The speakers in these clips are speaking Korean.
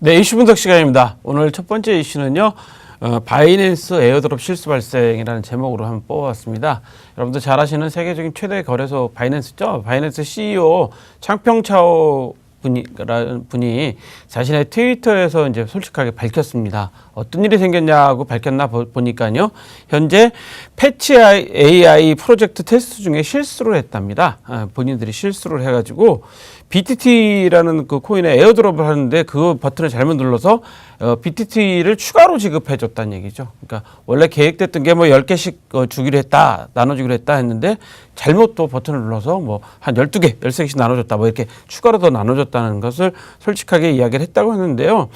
네, 이슈 분석 시간입니다. 오늘 첫 번째 이슈는요. 바이낸스 에어드롭 실수 발생이라는 제목으로 한번 뽑아봤습니다. 여러분들 잘 아시는 세계적인 최대 거래소 바이낸스죠. 바이낸스 CEO 창평차오 분이 자신의 트위터에서 이제 솔직하게 밝혔습니다. 어떤 일이 생겼냐고 밝혔나 보니까요. 현재 패치 AI 프로젝트 테스트 중에 실수를 했답니다. 본인들이 실수를 해가지고 BTT라는 그 코인에 에어드롭을 하는데 그 버튼을 잘못 눌러서 BTT를 추가로 지급해줬다는 얘기죠. 그러니까 원래 계획됐던 게 뭐 10개씩 주기로 했다, 나눠주기로 했다 했는데 잘못 또 버튼을 눌러서 뭐 한 12개, 13개씩 나눠줬다, 뭐 이렇게 추가로 더 나눠줬다는 것을 솔직하게 이야기를 했다고 하는데요.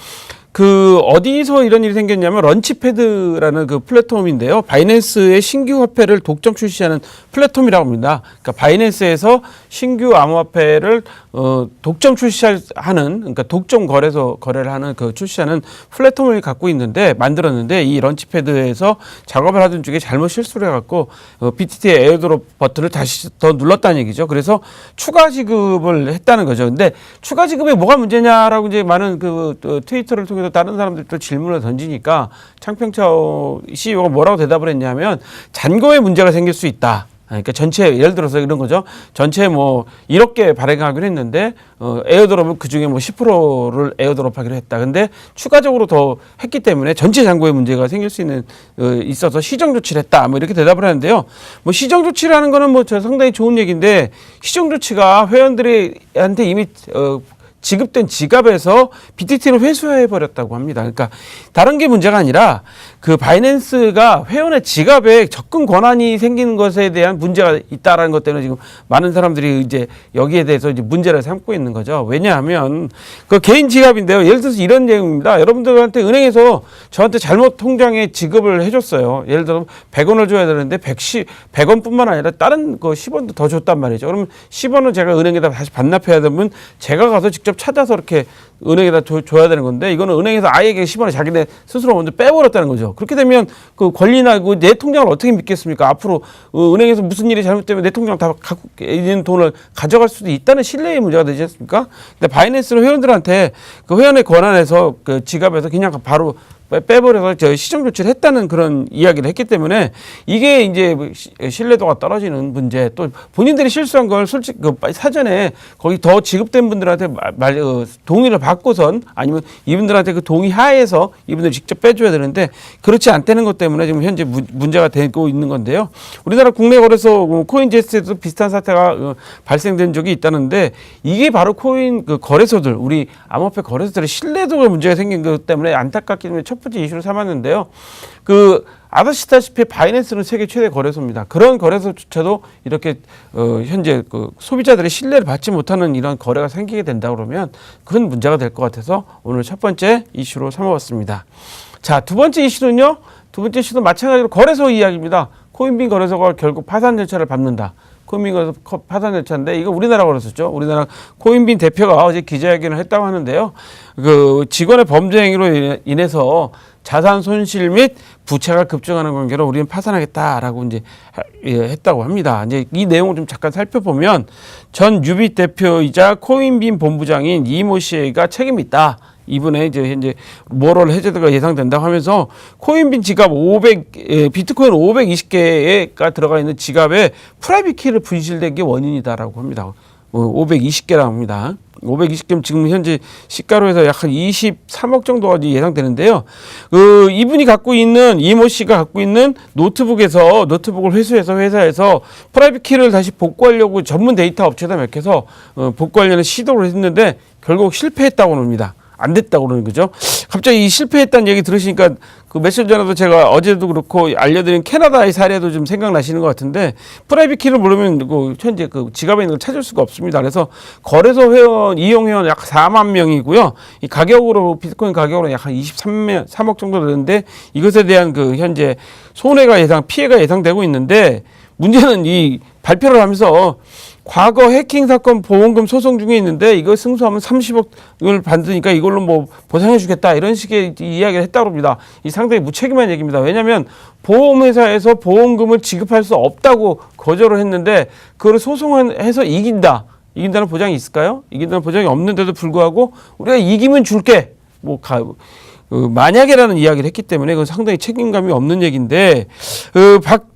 그 어디서 이런 일이 생겼냐면 런치패드라는 그 플랫폼인데요. 바이낸스의 신규 화폐를 독점 출시하는 플랫폼이라고 합니다. 그러니까 바이낸스에서 신규 암호화폐를 독점 출시하는, 그러니까 독점 거래를 하는 그 출시하는 플랫폼을 갖고 있는데 만들었는데 이 런치패드에서 작업을 하던 중에 잘못 실수를 해갖고 BTT의 에어드롭 버튼을 다시 더 눌렀다는 얘기죠. 그래서 추가 지급을 했다는 거죠. 근데 추가 지급에 뭐가 문제냐라고 이제 많은 그 트위터를 통해서 다른 사람들이 또 질문을 던지니까 창평차오 CEO가 뭐라고 대답을 했냐면 잔고에 문제가 생길 수 있다. 그러니까 전체 예를 들어서 이런 거죠. 전체 뭐 1억 개 발행하기로 했는데 에어드롭은 그 중에 뭐 10%를 에어드롭하기로 했다. 근데 추가적으로 더 했기 때문에 전체 잔고에 문제가 생길 수 있는 있어서 시정 조치를 했다. 뭐 이렇게 대답을 하는데요. 뭐 시정 조치라는 거는 뭐 상당히 좋은 얘기인데 시정 조치가 회원들한테 이미 지급된 지갑에서 BTT를 회수해 버렸다고 합니다. 그러니까 다른 게 문제가 아니라 그 바이낸스가 회원의 지갑에 접근 권한이 생기는 것에 대한 문제가 있다라는 것 때문에 지금 많은 사람들이 이제 여기에 대해서 이제 문제를 삼고 있는 거죠. 왜냐하면 그 개인 지갑인데요. 예를 들어서 이런 내용입니다. 여러분들한테 은행에서 저한테 잘못 통장에 지급을 해줬어요. 예를 들어 100원을 줘야 되는데 100원뿐만 아니라 다른 거 10원도 더 줬단 말이죠. 그러면 10원은 제가 은행에다 다시 반납해야 되면 제가 가서 직접 찾아서 이렇게 은행에다 줘야 되는 건데 이거는 은행에서 아예 10원을 자기네 스스로 먼저 빼버렸다는 거죠. 그렇게 되면 그 권리나 내 통장을 어떻게 믿겠습니까? 앞으로 은행에서 무슨 일이 잘못되면 내 통장 다 갖고 있는 돈을 가져갈 수도 있다는 신뢰의 문제가 되지 않습니까? 근데 바이낸스는 회원들한테 그 회원의 권한에서 그 지갑에서 그냥 바로 빼버려서 저 시정 조치를 했다는 그런 이야기를 했기 때문에 이게 이제 신뢰도가 떨어지는 문제, 또 본인들이 실수한 걸 솔직히 사전에 거기 더 지급된 분들한테 동의를 받고선 아니면 이분들한테 그 동의 하에서 이분들이 직접 빼줘야 되는데 그렇지 않다는 것 때문에 지금 현재 문제가 되고 있는 건데요. 우리나라 국내 거래소 코인제스에도 비슷한 사태가 발생된 적이 있다는데 이게 바로 코인 그 거래소들, 우리 암호화폐 거래소들의 신뢰도가 문제가 생긴 것 때문에 안타깝기 때문에 첫 번째 이슈를 삼았는데요. 그 아시다시피 바이낸스는 세계 최대 거래소입니다. 그런 거래소조차도 이렇게 현재 그 소비자들의 신뢰를 받지 못하는 이런 거래가 생기게 된다 그러면 큰 문제가 될 것 같아서 오늘 첫 번째 이슈로 삼아봤습니다. 자, 두 번째 이슈는요. 두 번째 이슈도 마찬가지로 거래소 이야기입니다. 코인빈 거래소가 결국 파산 절차를 밟는다. 코인빈 거래소 파산 절차인데 이거 우리나라 거래소죠. 우리나라 코인빈 대표가 어제 기자회견을 했다고 하는데요. 그 직원의 범죄 행위로 인해서 자산 손실 및 부채가 급증하는 관계로 우리는 파산하겠다라고 이제 했다고 합니다. 이제 이 내용을 좀 잠깐 살펴보면 전 유빛 대표이자 코인빈 본부장인 이모 씨가 책임이 있다. 이분의 이제 현재 모럴 해제가 예상된다고 하면서 코인빈 지갑 비트코인 520개가 들어가 있는 지갑에 프라이빗 키를 분실된 게 원인이다라고 합니다. 520개라고 합니다. 520개면 지금 현재 시가로 해서 약 한 23억 정도가 예상되는데요. 이분이 갖고 있는 이모 씨가 갖고 있는 노트북을 회수해서 회사에서 프라이빗 키를 다시 복구하려고 전문 데이터 업체에다 맡겨서 복구하려는 시도를 했는데 결국 실패했다고 합니다. 안 됐다고 그러는 거죠. 갑자기 이 실패했다는 얘기 들으시니까 그 며칠 전에도 제가 어제도 그렇고 알려드린 캐나다의 사례도 좀 생각나시는 것 같은데 프라이빗 키를 모르면 그 현재 그 지갑에 있는 걸 찾을 수가 없습니다. 그래서 거래소 회원, 이용 회원 약 4만 명이고요. 이 가격으로 비트코인 가격으로 약 한 23억 정도 되는데 이것에 대한 그 현재 피해가 예상되고 있는데 문제는 이 발표를 하면서 과거 해킹 사건 보험금 소송 중에 있는데 이거 승소하면 30억을 받으니까 이걸로 뭐 보상해 주겠다 이런 식의 이야기를 했다고 합니다. 이 상당히 무책임한 얘기입니다. 왜냐하면 보험회사에서 보험금을 지급할 수 없다고 거절을 했는데 그걸 소송해서 이긴다는 보장이 있을까요? 이긴다는 보장이 없는데도 불구하고 우리가 이기면 줄게. 만약에라는 이야기를 했기 때문에 그건 상당히 책임감이 없는 얘기인데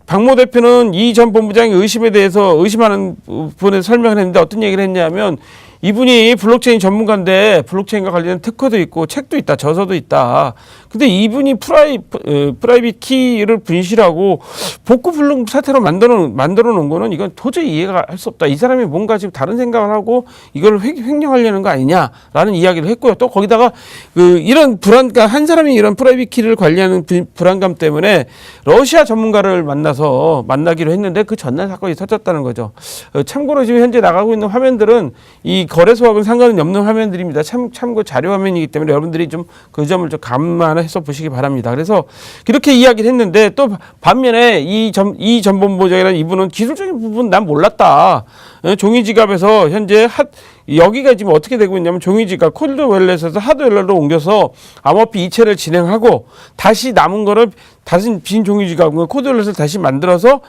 박모 대표는 이 전 본부장의 의심에 대해서 의심하는 부분에 설명을 했는데 어떤 얘기를 했냐면 이분이 블록체인 전문가인데 블록체인과 관련된 특허도 있고 책도 있다, 저서도 있다. 근데 이분이 프라이빗 키를 분실하고 복구 불능 사태로 만들어 놓은 거는 이건 도저히 이해가 할 수 없다. 이 사람이 뭔가 지금 다른 생각을 하고 이걸 횡령하려는 거 아니냐라는 이야기를 했고요. 또 거기다가 이런 불안감, 한 사람이 이런 프라이빗 키를 관리하는 불안감 때문에 러시아 전문가를 만나기로 했는데 그 전날 사건이 터졌다는 거죠. 참고로 지금 현재 나가고 있는 화면들은 이 거래소하고는 상관이 없는 화면들입니다. 참고 자료 화면이기 때문에 여러분들이 좀 그 점을 좀 감안해서 보시기 바랍니다. 그래서 그렇게 이야기를 했는데 또 반면에 이 전 본부장이라는 이분은 기술적인 부분 난 몰랐다. 종이 지갑에서 현재 여기가 지금 어떻게 되고 있냐면 종이 지갑 콜드 웰렛에서 하드 웰렛으로 옮겨서 암호화폐 이체를 진행하고 다시 남은 거를 다시 빈 종이 지갑 코드 웰렛을 다시 만들어서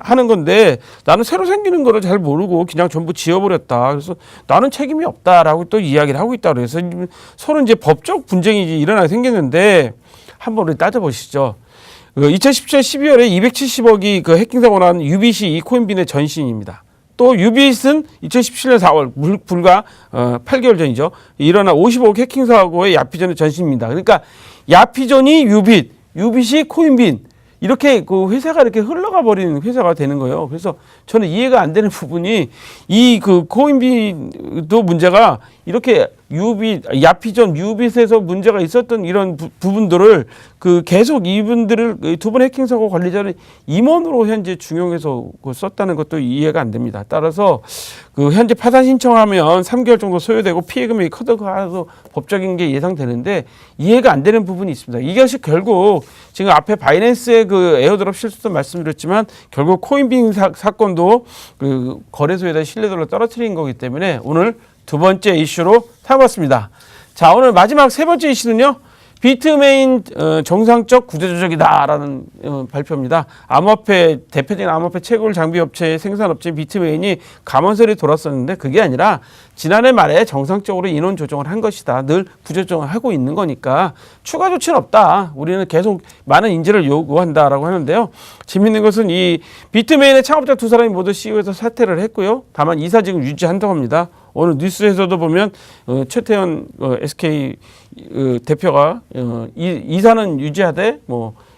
하는 건데 나는 새로 생기는 거를 잘 모르고 그냥 전부 지워버렸다. 그래서 나는 책임이 없다라고 또 이야기를 하고 있다. 그래서 서로 이제 법적 분쟁이 일어나게 생겼는데 한번 우리 따져보시죠. 2017년 12월에 270억이 그 해킹 사고 난 유비시 이 코인빈의 전신입니다. 또 유빗은 2017년 4월 불과 8개월 전이죠. 일어난 55억 해킹 사고의 야피존의 전신입니다. 그러니까 야피존이 유빗이 코인빈 이렇게 그 회사가 이렇게 흘러가 버리는 회사가 되는 거예요. 그래서 저는 이해가 안 되는 부분이 이 그 코인빈도 문제가 이렇게 야피존 유빗에서 문제가 있었던 이런 부분들을 계속 이분들을 두 번 해킹 사고 관리자를 임원으로 현재 중용해서 썼다는 것도 이해가 안 됩니다. 따라서 현재 파산 신청하면 3개월 정도 소요되고 피해 금액이 커져가서 법적인 게 예상되는데 이해가 안 되는 부분이 있습니다. 이것이 결국 지금 앞에 바이낸스의 에어드롭 실수도 말씀드렸지만 결국 코인빈 사건도 거래소에다 신뢰도를 떨어뜨린 거기 때문에 오늘 두 번째 이슈로 삼았습니다. 자, 오늘 마지막 세 번째 이슈는요. 비트메인 정상적 구조조정이다라는 발표입니다. 대표적인 암호화폐 채굴 장비 업체 생산업체인 비트메인이 감원설이 돌았었는데 그게 아니라 지난해 말에 정상적으로 인원 조정을 한 것이다. 늘 구조조정을 하고 있는 거니까 추가 조치는 없다. 우리는 계속 많은 인지를 요구한다라고 하는데요. 재밌는 것은 이 비트메인의 창업자 두 사람이 모두 CEO에서 사퇴를 했고요. 다만 이사직은 유지한다고 합니다. 오늘 뉴스에서도 보면 최태원 SK 대표가 이사는 유지하되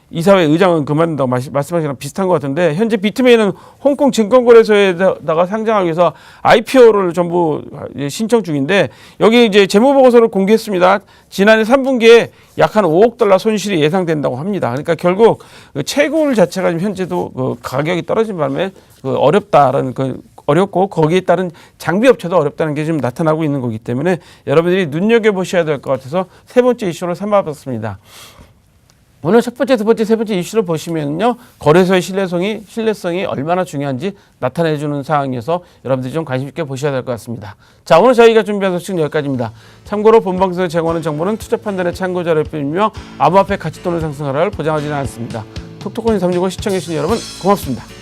이사회 의장은 그만둔다고 말씀하신 거랑 비슷한 것 같은데 현재 비트메인은 홍콩 증권거래소에다가 상장하기 위해서 IPO를 전부 신청 중인데 여기 이제 재무보고서를 공개했습니다. 지난해 3분기에 약 한 5억 달러 손실이 예상된다고 합니다. 그러니까 결국 채굴 자체가 지금 현재도 가격이 떨어진 바람에 어렵다라는 어렵고 거기에 따른 장비 업체도 어렵다는 게 지금 나타나고 있는 거기 때문에 여러분들이 눈여겨보셔야 될 것 같아서 세 번째 이슈로 삼아봤습니다. 오늘 첫 번째, 두 번째, 세 번째 이슈를 보시면요. 거래소의 신뢰성이 얼마나 중요한지 나타내주는 사항이어서 여러분들이 좀 관심 있게 보셔야 될 것 같습니다. 자, 오늘 저희가 준비한 소식은 여기까지입니다. 참고로 본방송에서 제공하는 정보는 투자 판단의 참고 자료일 뿐이며 암호화폐 가치 또는 상승하라를 보장하지는 않습니다. 톡톡코인 365 시청해주신 여러분 고맙습니다.